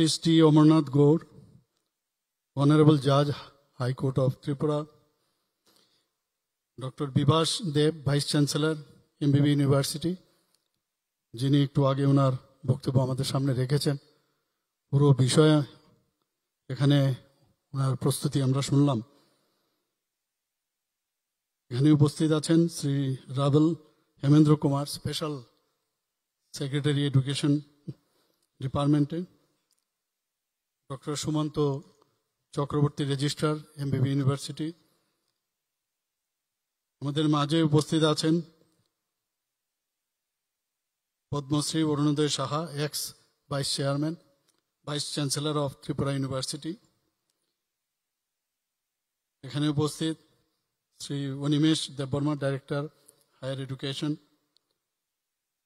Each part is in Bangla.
Sri Amarnath Gaur, Honorable Judge, High Court of Tripura, Dr. Bibas Deb, Vice Chancellor, MBB University, যিনি একটু আগে ওনার বক্তব্য আমাদের সামনে রেখেছেন, পুরো বিষয়ে এখানে ওনার প্রস্তুতি আমরা শুনলাম। এখানে উপস্থিত আছেন Shri Ravel Hemendra Kumar, special secretary education ডিপার্টমেন্টে, doctor Sumanta Chakraborty, registrar, MBB university. আমাদের মাঝে উপস্থিত আছেন Padmashri Arunodoy Saha, ex vice chairman, vice chancellor of Tripura university. এখানে উপস্থিত Shri Animesh Debbarma, director, higher education.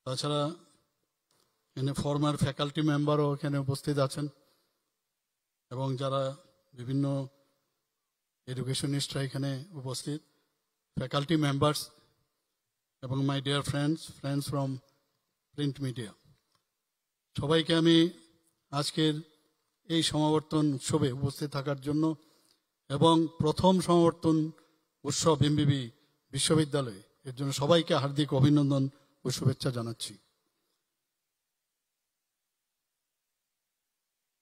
তাছাড়া এখানে ফর্মার ফ্যাকাল্টি মেম্বারও এখানে উপস্থিত আছেন, এবং যারা বিভিন্ন এডুকেশনিস্টরা এখানে উপস্থিত, ফ্যাকাল্টি মেম্বার্স এবং my dear friends from print media, সবাইকে আমি আজকের এই সমাবর্তন উৎসবে উপস্থিত থাকার জন্য এবং প্রথম সমাবর্তন উৎসব এমবিবি বিশ্ববিদ্যালয়ে এর জন্য সবাইকে হার্দিক অভিনন্দন ও শুভেচ্ছা জানাচ্ছি।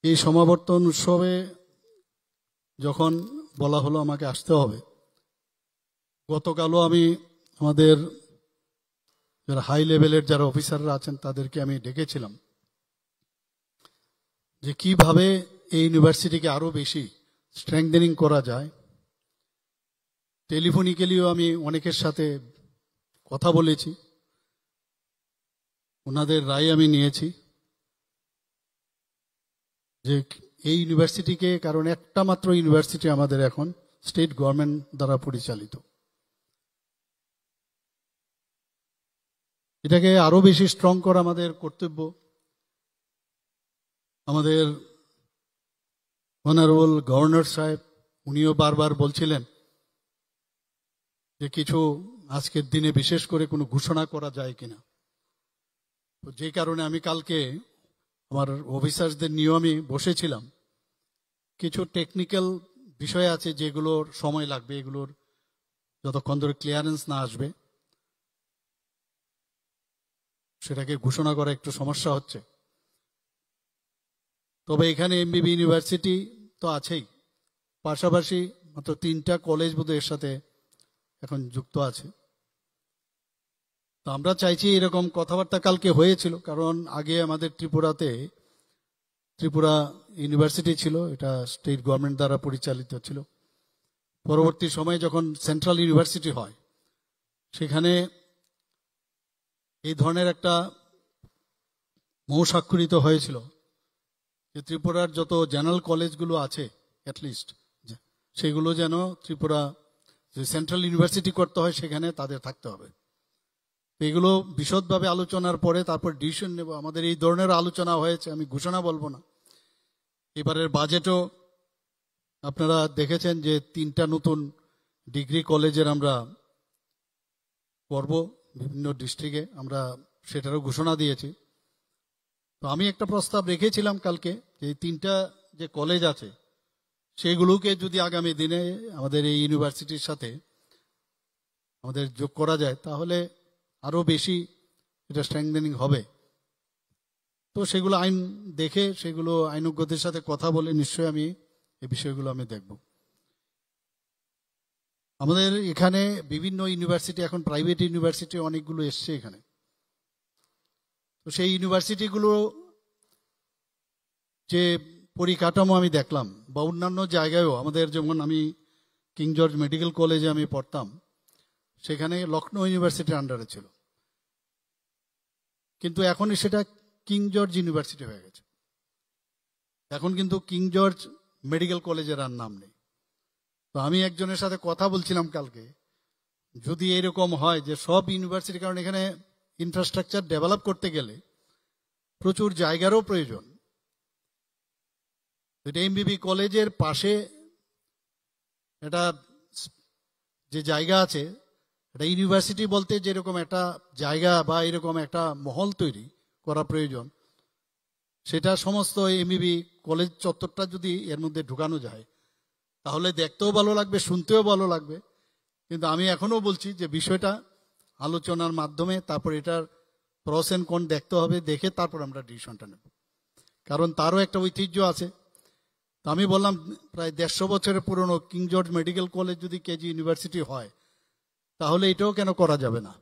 এই সমাবর্তন উৎসবে যখন বলা হলো আমাকে আসতে হবে, গতকালও আমি আমাদের যারা হাই লেভেলের যারা অফিসাররা আছেন তাদেরকে আমি ডেকেছিলাম যে কিভাবে এই ইউনিভার্সিটিকে আরো বেশি স্ট্রেংথেনিং করা যায়। টেলিফোনিক্যালিও আমি অনেকের সাথে কথা বলেছি, ওনাদের রায় আমি নিয়েছি যে এই ইউনিভার্সিটিকে, কারণ একটা মাত্র ইউনিভার্সিটি আমাদের এখন স্টেট গভর্নমেন্ট দ্বারা পরিচালিত, এটাকে আরো বেশি স্ট্রং করা আমাদের কর্তব্য। আমাদের অনারেবল গভর্নর সাহেব উনিও বারবার বলছিলেন যে কিছু আজকের দিনে বিশেষ করে কোনো ঘোষণা করা যায় কিনা। তো যে কারণে আমি কালকে আমার অফিসারদের নিয়েও আমি বসেছিলাম। কিছু টেকনিক্যাল বিষয় আছে যেগুলোর সময় লাগবে, এগুলোর যতক্ষণ ধরে ক্লিয়ারেন্স না আসবে সেটাকে ঘোষণা করা একটু সমস্যা হচ্ছে। তবে এখানে এমবিবি ইউনিভার্সিটি তো আছেই, পাশাপাশি মাত্র 3টা কলেজ বোধহয় এর সাথে এখন যুক্ত আছে। তো আমরা চাইছি, এরকম কথাবার্তা কালকে হয়েছিল, কারণ আগে আমাদের ত্রিপুরা ইউনিভার্সিটি ছিল, এটা স্টেট গভর্নমেন্ট দ্বারা পরিচালিত ছিল। পরবর্তী সময়ে যখন সেন্ট্রাল ইউনিভার্সিটি হয়, সেখানে এই ধরনের একটা মৌস্বাক্ষরিত হয়েছিল যে ত্রিপুরার যত জেনারেল কলেজগুলো আছে অ্যাটলিস্ট সেগুলো যেন ত্রিপুরা যে সেন্ট্রাল ইউনিভার্সিটি করতে হয় সেখানে তাদের থাকতে হবে। এগুলো বিশদভাবে আলোচনার পরে তারপর ডিসিশন নেব। আমাদের এই ধরনের আলোচনা হয়েছে, আমি ঘোষণা বলবো না। এবারের বাজেটও আপনারা দেখেছেন যে 3টা নতুন ডিগ্রি কলেজের আমরা করব বিভিন্ন ডিস্ট্রিক্টে, আমরা সেটারও ঘোষণা দিয়েছি। তো আমি একটা প্রস্তাব রেখেছিলাম কালকে যে 3টা যে কলেজ আছে সেগুলোকে যদি আগামী দিনে আমাদের এই ইউনিভার্সিটির সাথে আমাদের যোগ করা যায় তাহলে আরো বেশি এটা স্ট্রেংথেনিং হবে। তো সেগুলো আইন দেখে, সেগুলো আইনজ্ঞদের সাথে কথা বলে নিশ্চয়ই আমি এই বিষয়গুলো আমি দেখব। আমাদের এখানে বিভিন্ন ইউনিভার্সিটি, এখন প্রাইভেট ইউনিভার্সিটি অনেকগুলো এসছে এখানে। তো সেই ইউনিভার্সিটিগুলো যে পরিকাঠামো আমি দেখলাম, বা অন্যান্য জায়গায়ও আমাদের, যেমন আমি কিং জর্জ মেডিকেল কলেজে আমি পড়তাম, সেখানে লখনৌ ইউনিভার্সিটির আন্ডারে ছিল, কিন্তু এখন সেটা কিং জর্জ ইউনিভার্সিটি হয়ে গেছে। এখন কিন্তু কিং জর্জ মেডিকেল কলেজের আর নাম নেই। তো আমি একজনের সাথে কথা বলছিলাম কালকে, যদি এরকম হয় যে সব ইউনিভার্সিটি, কারণ এখানে ইনফ্রাস্ট্রাকচার ডেভেলপ করতে গেলে প্রচুর জায়গারও প্রয়োজন। এটা এমবিবি কলেজের পাশে এটা যে জায়গা আছে, এটা ইউনিভার্সিটি বলতে যেরকম একটা জায়গা বা এরকম একটা মহল তৈরি করা প্রয়োজন, সেটা সমস্ত এমইবি কলেজ চত্বরটা যদি এর মধ্যে ঢুকানো যায় তাহলে দেখতেও ভালো লাগবে, শুনতেও ভালো লাগবে। কিন্তু আমি এখনো বলছি যে বিষয়টা আলোচনার মাধ্যমে তারপর এটার প্রস এন্ড কন দেখতে হবে, দেখে তারপর আমরা ডিসিশনটা নেব। কারণ তারও একটা ঐতিহ্য আছে। তো আমি বললাম প্রায় 150 বছরের পুরনো কিং জর্জ মেডিকেল কলেজ যদি কেজি ইউনিভার্সিটি হয় তাহলে এটাও কেন করা যাবে না?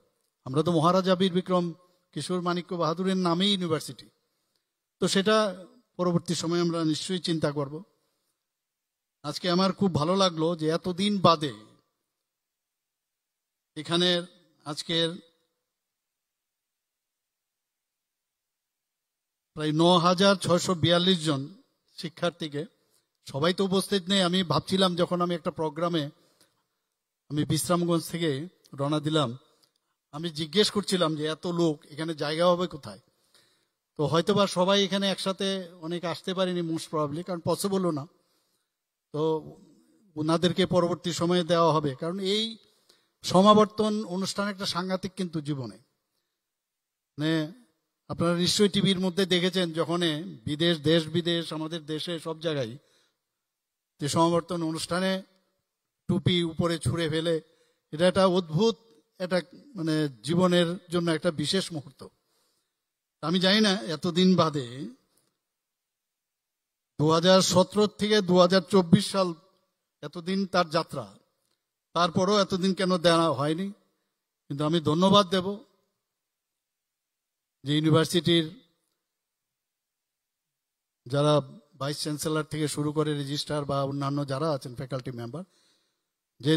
আমরা তো মহারাজা বীর বিক্রম কিশোর মাণিক্য বাহাদুরের নামেই ইউনিভার্সিটি। তো সেটা পরবর্তী সময়ে আমরা নিশ্চয়ই চিন্তা করব। আজকে আমার খুব ভালো লাগলো যে এতদিন বাদে এখানের আজকের প্রায় 9,642 জন শিক্ষার্থীকে, সবাই তো উপস্থিত নেই। আমি ভাবছিলাম যখন আমি একটা প্রোগ্রামে আমি বিশ্রামগঞ্জ থেকে রওনা দিলাম, আমি জিজ্ঞেস করছিলাম যে এত লোক এখানে জায়গা হবে কোথায়। তো হয়তোবা সবাই এখানে একসাথে অনেক আসতে পারেনি মোস্ট প্রবাবলি, কারণ পসিবলও না। তো ওনাদেরকে পরবর্তী সময়ে দেওয়া হবে, কারণ এই সমাবর্তন অনুষ্ঠান একটা সাংঘাতিক কিন্তু জীবনে। মানে আপনারা নিশ্চয়ই টিভির মধ্যে দেখেছেন যখন বিদেশ, দেশ বিদেশ, আমাদের দেশে সব জায়গায় যে সমাবর্তন অনুষ্ঠানে টুপি উপরে ছুঁড়ে ফেলে, এটা একটা অদ্ভুত, এটা মানে জীবনের জন্য একটা বিশেষ মুহূর্ত। আমি জানি না এতদিন বাদে 2017 থেকে 2024 সাল এতদিন তার যাত্রা, তারপরও এতদিন কেন দেওয়া হয়নি। কিন্তু আমি ধন্যবাদ দেব যে ইউনিভার্সিটির যারা ভাইস চ্যান্সেলর থেকে শুরু করে রেজিস্ট্রার বা অন্যান্য যারা আছেন ফ্যাকাল্টি মেম্বার, যে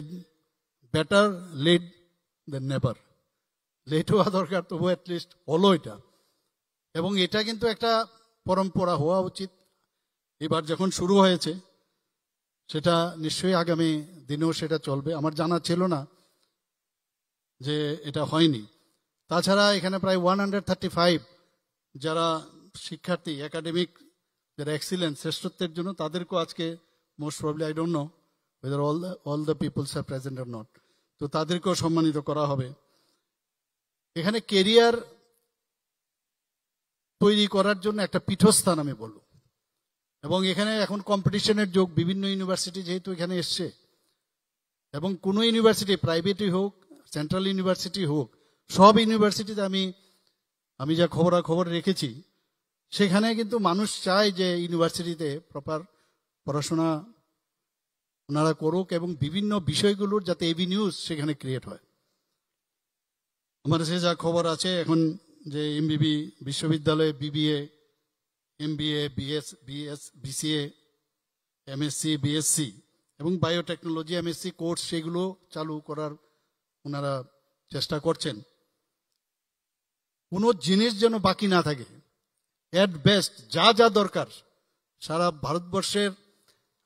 বেটার লেট দেন নেভার। লেট হওয়া দরকার, তবু অ্যাটলিস্ট হলো এটা। এবং এটা কিন্তু একটা পরম্পরা হওয়া উচিত। এবার যখন শুরু হয়েছে সেটা নিশ্চয়ই আগামী দিনেও সেটা চলবে। আমার জানা ছিল না যে এটা হয়নি। তাছাড়া এখানে প্রায় 135 যারা শিক্ষার্থী একাডেমিক যারা এক্সিলেন্স শ্রেষ্ঠত্বের জন্য, তাদেরকেও আজকে most probably, I don't know whether all the people's R present or not, তো তাদেরকেও সম্মানিত করা হবে। এখানে কেরিয়ার তৈরি করার জন্য একটা পীঠস্থান আমি বলব। এবং এখানে এখন কম্পিটিশনের যুগ, বিভিন্ন ইউনিভার্সিটি যেহেতু এখানে এসছে, এবং কোনো ইউনিভার্সিটি প্রাইভেটই হোক, সেন্ট্রাল ইউনিভার্সিটি হোক, সব ইউনিভার্সিটিতে আমি যা খবরাখবর রেখেছি, সেখানে কিন্তু মানুষ চায় যে ইউনিভার্সিটিতে প্রপার পড়াশোনা ওনারা করুক এবং বিভিন্ন বিষয়গুলোর যাতে এভিনিউজ সেখানে ক্রিয়েট হয়। আমার কাছে যা খবর আছে এখন যে এমবিবি বিশ্ববিদ্যালয়ে BBA, MBA, BCA, MSc, BSc এবং বায়োটেকনোলজি এমএসসি কোর্স সেগুলো চালু করার ওনারা চেষ্টা করছেন। কোনো জিনিস যেন বাকি না থাকে। এট বেস্ট যা যা দরকার সারা ভারতবর্ষের,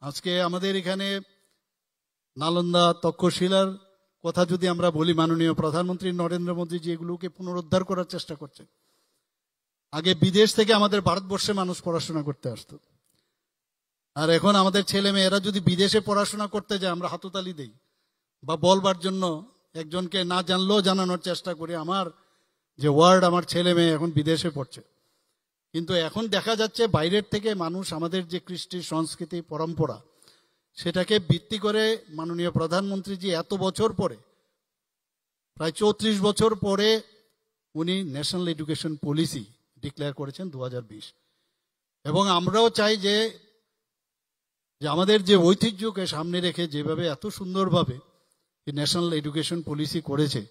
আজকে আমাদের এখানে নালন্দা তক্ষশিলার কথা যদি আমরা বলি, মাননীয় প্রধানমন্ত্রী নরেন্দ্র মোদীজি এগুলোকে পুনরুদ্ধার করার চেষ্টা করছেন। আগে বিদেশ থেকে আমাদের ভারতবর্ষে মানুষ পড়াশোনা করতে আসতো, আর এখন আমাদের ছেলে মেয়েরা যদি বিদেশে পড়াশোনা করতে যায় আমরা হাততালি দেই বা বলবার জন্য একজনকে না জানলেও জানানোর চেষ্টা করি আমার যে ওয়ার্ড, আমার ছেলে মেয়ে এখন বিদেশে পড়ছে। কিন্তু এখন দেখা যাচ্ছে বাইরের থেকে মানুষ আমাদের যে কৃষ্টি সংস্কৃতি পরম্পরা সেটাকে ভিত্তি করে মাননীয় প্রধানমন্ত্রীজি এত বছর পরে, প্রায় 34 বছর পরে উনি ন্যাশনাল এডুকেশন পলিসি ডিক্লেয়ার করেছেন 2020। এবং আমরাও চাই যে আমাদের যে ঐতিহ্যকে সামনে রেখে যেভাবে এত সুন্দরভাবে ন্যাশনাল এডুকেশন পলিসি করেছে,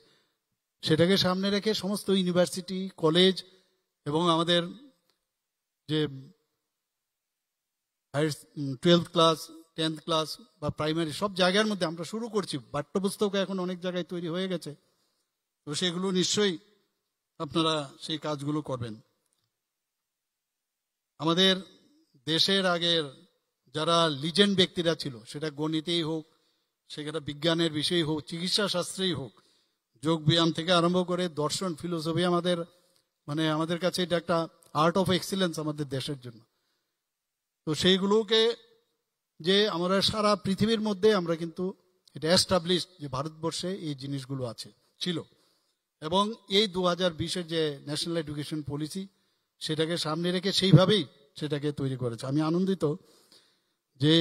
সেটাকে সামনে রেখে সমস্ত ইউনিভার্সিটি, কলেজ এবং আমাদের যে 12th ক্লাস, 10th ক্লাস বা প্রাইমারি সব জায়গার মধ্যে আমরা শুরু করছি। পাঠ্যপুস্তক এখন অনেক জায়গায় তৈরি হয়ে গেছে, তো সেগুলো নিশ্চয়ই আপনারা সেই কাজগুলো করবেন। আমাদের দেশের আগের যারা লিজেন্ড ব্যক্তিরা ছিল, সেটা গণিতেই হোক, সেটা বিজ্ঞানের বিষয় হোক, চিকিৎসা শাস্ত্রেই হোক, যোগ ব্যায়াম থেকে আরম্ভ করে দর্শন, ফিলোসফি, আমাদের কাছে এটা একটা আর্ট অফ এক্সিলেন্স আমাদের দেশের জন্য। তো সেইগুলোকে যে আমরা সারা পৃথিবীর মধ্যে আমরা কিন্তু এটা এস্টাবলিশড যে ভারতবর্ষে এই জিনিসগুলো ছিল। এবং এই 2020-এর যে ন্যাশনাল এডুকেশন পলিসি, সেটাকে সামনে রেখে সেইভাবেই সেটাকে তৈরি করেছে। আমি আনন্দিত যে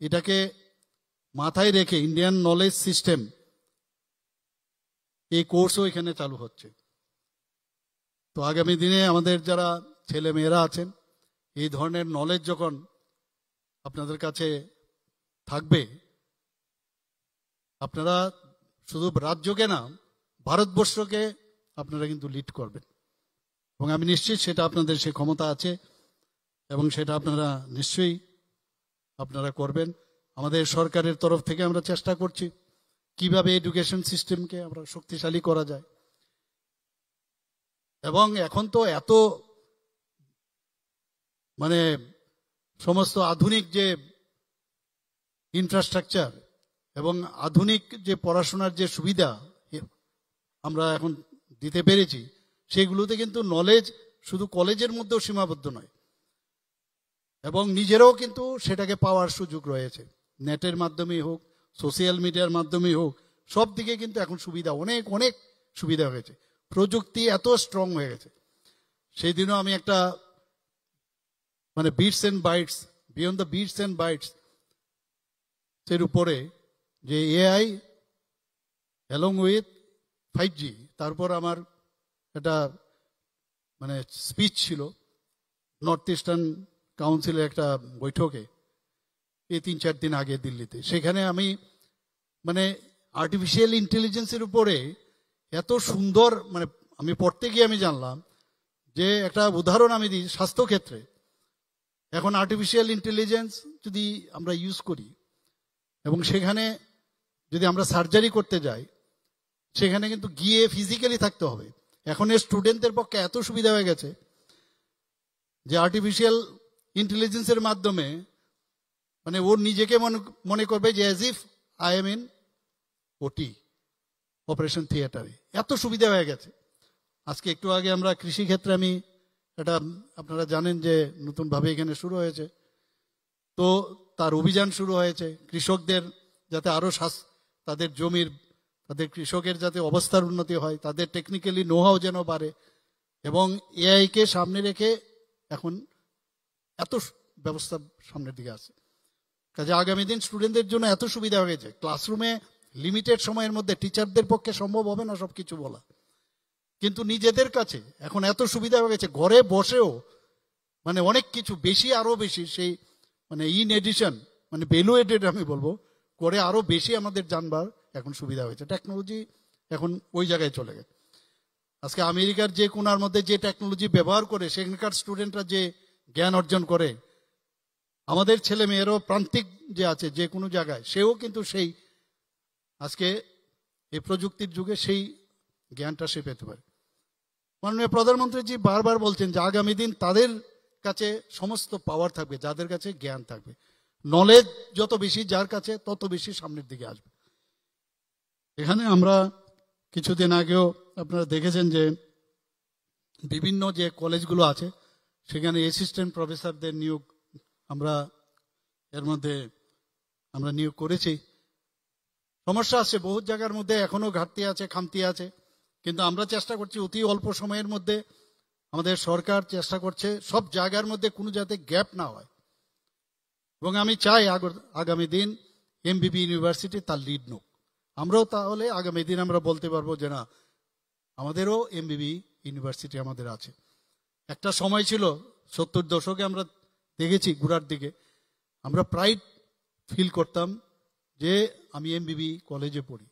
এটাকে মাথায় রেখে ইন্ডিয়ান নলেজ সিস্টেম এই কোর্সও এখানে চালু হচ্ছে। তো আগামী দিনে আমাদের যারা ছেলে মেয়েরা আছেন, এই ধরনের নলেজ যখন আপনাদের কাছে থাকবে, আপনারা শুধু রাজ্যকে না, ভারতবর্ষকে আপনারা কিন্তু লিড করবেন। এবং আমি নিশ্চিত সেটা আপনাদের সে ক্ষমতা আছে এবং সেটা আপনারা নিশ্চয়ই আপনারা করবেন। আমাদের সরকারের তরফ থেকে আমরা চেষ্টা করছি কিভাবে এডুকেশন সিস্টেমকে আমরা শক্তিশালী করা যায়। এবং এখন তো এত মানে সমস্ত আধুনিক যে ইনফ্রাস্ট্রাকচার এবং আধুনিক যে পড়াশোনার যে সুবিধা আমরা এখন দিতে পেরেছি, সেগুলোতে কিন্তু নলেজ শুধু কলেজের মধ্যেও সীমাবদ্ধ নয়, এবং নিজেরাও কিন্তু সেটাকে পাওয়ার সুযোগ রয়েছে। নেটের মাধ্যমেই হোক, সোশ্যাল মিডিয়ার মাধ্যমেই হোক, সব দিকে কিন্তু এখন সুবিধা, অনেক অনেক সুবিধা হয়েছে। প্রযুক্তি এত স্ট্রং হয়ে গেছে। সেই দিনও আমি একটা মানে bits and bytes, beyond the bits and bytes এর উপরে যে এআই অ্যালং উইথ 5G, তারপর আমার একটা মানে স্পিচ ছিল নর্থ ইস্টার্ন কাউন্সিলের একটা বৈঠকে এই 3-4 দিন আগে দিল্লিতে। সেখানে আমি মানে আর্টিফিশিয়াল ইন্টেলিজেন্সের উপরে এত সুন্দর মানে আমি পড়তে গিয়ে আমি জানলাম যে একটা উদাহরণ আমি দিই স্বাস্থ্যক্ষেত্রে। এখন আর্টিফিশিয়াল ইন্টেলিজেন্স যদি আমরা ইউজ করি এবং সেখানে যদি আমরা সার্জারি করতে যাই, সেখানে কিন্তু গিয়ে ফিজিক্যালি থাকতে হবে। এখন এর স্টুডেন্টদের পক্ষে এত সুবিধা হয়ে গেছে যে আর্টিফিশিয়াল ইন্টেলিজেন্সের মাধ্যমে মানে ওর নিজেকে মনে করবে যে as if I am in ওটি, অপারেশন থিয়েটারে। এত সুবিধা হয়ে গেছে। আজকে একটু আগে আমরা কৃষি ক্ষেত্রে আমি এটা আপনারা জানেন যে নতুনভাবে এখানে শুরু হয়েছে, তো তার অভিযান শুরু হয়েছে কৃষকদের যাতে আরো তাদের জমির, তাদের কৃষকের যাতে অবস্থার উন্নতি হয়, তাদের টেকনিক্যালি নোহাও যেন বাড়ে, এবং এআই কে সামনে রেখে এখন এত ব্যবস্থা সামনের দিকে আছে। কাজে আগামী দিন স্টুডেন্টদের জন্য এত সুবিধা হয়ে গেছে। ক্লাসরুমে লিমিটেড সময়ের মধ্যে টিচারদের পক্ষে সম্ভব হবে না সবকিছু বলা, কিন্তু নিজেদের কাছে এখন এত সুবিধা হয়ে গেছে ঘরে বসেও মানে অনেক কিছু বেশি, আরো বেশি সেই মানে ইন এডিশন মানে ভ্যালু এডেড আমি বলবো করে আরো বেশি আমাদের জানবার এখন সুবিধা হয়েছে। টেকনোলজি এখন ওই জায়গায় চলে গেছে। আজকে আমেরিকার যে কোনার মধ্যে যে টেকনোলজি ব্যবহার করে সেখানকার স্টুডেন্টরা যে জ্ঞান অর্জন করে, আমাদের ছেলে মেয়েরও প্রান্তিক যে আছে যে কোনো জায়গায়, সেও কিন্তু সেই আজকে এই প্রযুক্তির যুগে সেই জ্ঞানটা সে পেতে পারে। মাননীয় প্রধানমন্ত্রীজি বারবার বলছেন যে আগামী দিন তাদের কাছে সমস্ত পাওয়ার থাকবে যাদের কাছে জ্ঞান থাকবে। নলেজ যত বেশি যার কাছে, তত বেশি সামনের দিকে আসবে। এখানে আমরা কিছুদিন আগেও আপনারা দেখেছেন যে বিভিন্ন যে কলেজগুলো আছে সেখানে অ্যাসিস্ট্যান্ট প্রফেসরদের নিয়োগ আমরা এর মধ্যে আমরা নিয়োগ করেছি। সমস্যা আছে বহু জায়গার মধ্যে, এখনো ঘাটতি আছে, খামতি আছে, কিন্তু আমরা চেষ্টা করছি অতি অল্প সময়ের মধ্যে, আমাদের সরকার চেষ্টা করছে সব জায়গার মধ্যে কোনো যাতে গ্যাপ না হয়। এবং আমি চাই আগামী দিন এমবিবি ইউনিভার্সিটি তার লিড নোক। আমরাও তাহলে আগামী দিন আমরা বলতে পারবো যে না, আমাদেরও এমবিবি ইউনিভার্সিটি আমাদের আছে। একটা সময় ছিল 70 দশকে আমরা দেখেছি গোড়ার দিকে আমরা প্রাইড ফিল করতাম যে আমি এমবিবি কলেজে পড়ি,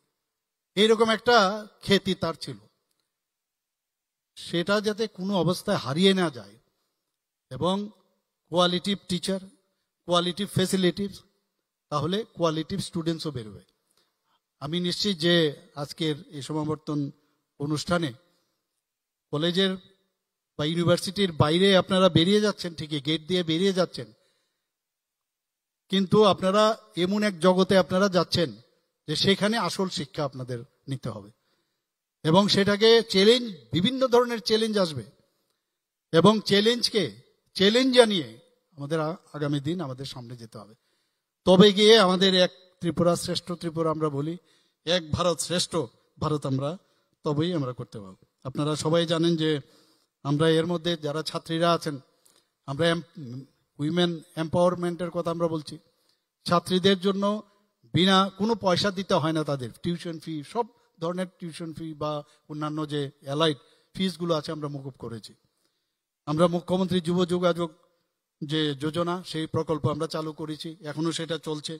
এইরকম একটা খ্যাতি তার ছিল। সেটা যাতে কোনো অবস্থায় হারিয়ে না যায় এবং কোয়ালিটিভ টিচার, কোয়ালিটিভ ফ্যাসিলিটিস, তাহলে কোয়ালিটিভ স্টুডেন্টসও বেরোবে। আমি নিশ্চিত যে আজকের এই সমাবর্তন অনুষ্ঠানে কলেজের বা ইউনিভার্সিটির বাইরে আপনারা বেরিয়ে যাচ্ছেন, ঠিকই গেট দিয়ে বেরিয়ে যাচ্ছেন, কিন্তু আপনারা এমন এক জগতে আপনারা যাচ্ছেন যে সেখানে আসল শিক্ষা আপনাদের নিতে হবে এবং সেটাকে চ্যালেঞ্জ, বিভিন্ন ধরনের চ্যালেঞ্জ আসবে এবং চ্যালেঞ্জ জানিয়ে আমাদের আগামী দিন আমাদের সামনে যেতে হবে। তবে গিয়ে আমাদের এক ত্রিপুরা শ্রেষ্ঠ ত্রিপুরা আমরা বলি, এক ভারত শ্রেষ্ঠ ভারত আমরা তবেই আমরা করতে পারবো। আপনারা সবাই জানেন যে আমরা এর মধ্যে যারা ছাত্রীরা আছেন, আমরা উইমেন এম্পাওয়ারমেন্টের কথা আমরা বলছি। ছাত্রীদের জন্য বিনা কোনো পয়সা দিতে হয় না, তাদের টিউশন ফি, সব ধরনের টিউশন ফি বা অন্যান্য যে অ্যালাইড ফিসগুলো আছে আমরা মকুব করেছি। আমরা মুখ্যমন্ত্রী যুব যোগাযোগ যে যোজনা, সেই প্রকল্প আমরা চালু করেছি, এখনো সেটা চলছে।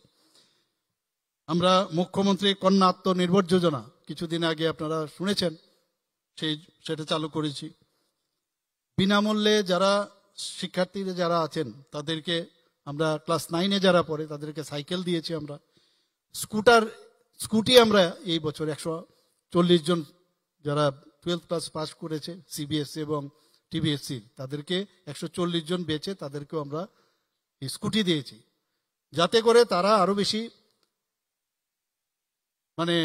আমরা মুখ্যমন্ত্রী কন্যা আত্মনির্ভর যোজনা কিছুদিন আগে আপনারা শুনেছেন, সেটা চালু করেছি। বিনামূল্যে যারা শিক্ষার্থীরা যারা আছেন তাদেরকে আমরা ক্লাস 9-এ যারা পড়ে তাদেরকে সাইকেল দিয়েছি। আমরা স্কুটি আমরা এই বছর 140 জন যারা 12 ক্লাস পাস করেছে সিবিএসসি এবং টিবিএসসি, তাদেরকে 140 জন বেচে তাদেরকেও আমরা স্কুটি দিয়েছি, যাতে করে তারা আরো বেশি মানে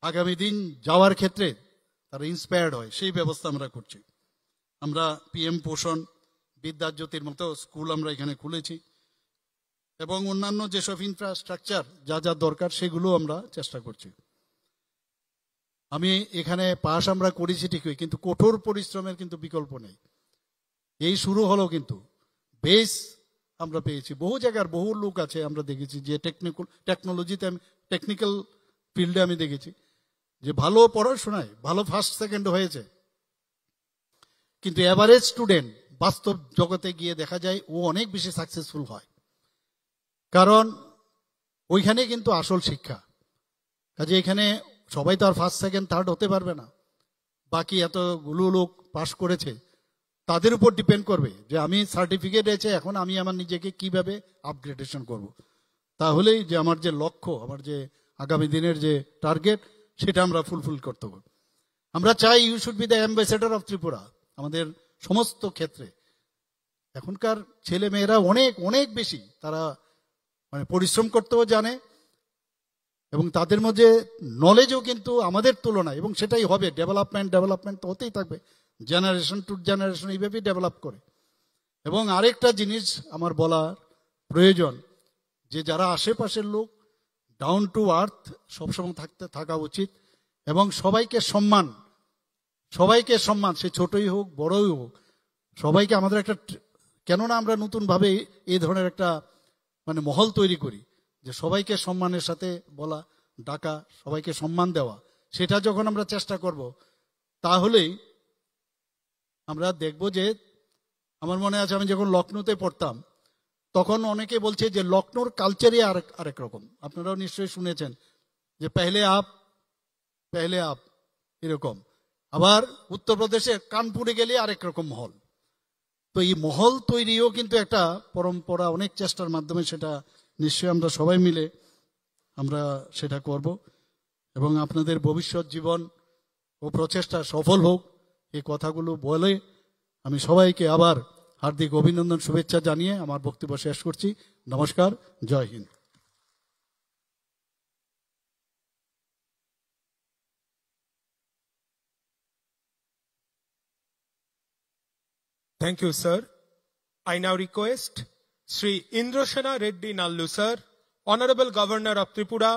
আগামী দিন যাওয়ার ক্ষেত্রে তারা ইন্সপায়ার্ড হয়, সেই ব্যবস্থা আমরা করছি। আমরা পিএম পোষণ, বিদ্যাজ্যোতির মতো স্কুল আমরা এখানে খুলেছি এবং অন্যান্য যেসব ইনফ্রাস্ট্রাকচার যা যা দরকার সেগুলো আমরা চেষ্টা করছি। আমি এখানে পাস আমরা করেছি ঠিকই, কিন্তু কঠোর পরিশ্রমের কিন্তু বিকল্প নেই। এই শুরু হলো, কিন্তু বেস আমরা পেয়েছি। বহু জায়গার বহু লোক আছে আমরা দেখেছি যে টেকনোলজিতে, টেকনিক্যাল ফিল্ডে আমি দেখেছি যে ভালো পড়াশোনায় ভালো ফার্স্ট সেকেন্ড হয়েছে, কিন্তু এভারেজ স্টুডেন্ট বাস্তব জগতে গিয়ে দেখা যায় ও অনেক বেশি সাকসেসফুল হয়, কারণ ওইখানে কিন্তু আসল শিক্ষা। কাজে এখানে সবাই তো আর ফার্স্ট সেকেন্ড থার্ড হতে পারবে না। বাকি এতগুলো লোক পাশ করেছে, তাদের উপর ডিপেন্ড করবে যে আমি সার্টিফিকেট এসে এখন আমি আমার নিজেকে কিভাবে আপগ্রেডেশন করব। তাহলেই যে আমার যে লক্ষ্য, আমার যে আগামী দিনের যে টার্গেট, সেটা আমরা ফুলফিল করতে হবে। আমরা চাই you should be the ambassador of Tripura আমাদের সমস্ত ক্ষেত্রে। এখনকার ছেলে মেয়েরা অনেক অনেক বেশি তারা মানে পরিশ্রম করতেও জানে এবং তাদের মধ্যে নলেজও কিন্তু আমাদের তুলনায়, এবং সেটাই হবে। ডেভেলপমেন্ট তো হতেই থাকবে, জেনারেশন টু জেনারেশন এইভাবেই ডেভেলপ করে। এবং আরেকটা জিনিস আমার বলা প্রয়োজন, যে যারা আশেপাশের লোক ডাউন টু আর্থ সবসময় থাকা উচিত এবং সবাইকে সম্মান, সে ছোটই হোক বড়ই হোক, সবাইকে আমাদের একটা, কেননা আমরা নতুনভাবে এই ধরনের একটা মানে মহল তৈরি করি যে সবাইকে সম্মানের সাথে বলা, ডাকা, সবাইকে সম্মান দেওয়া, সেটা যখন আমরা চেষ্টা করব তাহলেই আমরা দেখব যে, আমার মনে আছে আমি যখন লখনৌতে পড়তাম তখন অনেকে বলছে যে লখনৌর কালচারই আরেক রকম। আপনারাও নিশ্চয়ই শুনেছেন যে পেহলে আপ এরকম। আবার উত্তরপ্রদেশে কানপুরে গেলে আরেক রকম মহল। তো এই মহল তৈরিও কিন্তু একটা পরম্পরা, অনেক চেষ্টার মাধ্যমে সেটা নিশ্চয়ই আমরা সবাই মিলে আমরা সেটা করব এবং আপনাদের ভবিষ্যৎ জীবন ও প্রচেষ্টা সফল হোক, এই কথাগুলো বলে আমি সবাইকে আবার হার্দিক অভিনন্দন, শুভেচ্ছা জানিয়ে আমার বক্তব্য শেষ করছি। নমস্কার, জয় Hind. Thank you, sir. I now request Sri Indrasena Reddy Nallu, sir, Honorable Governor of Tripura,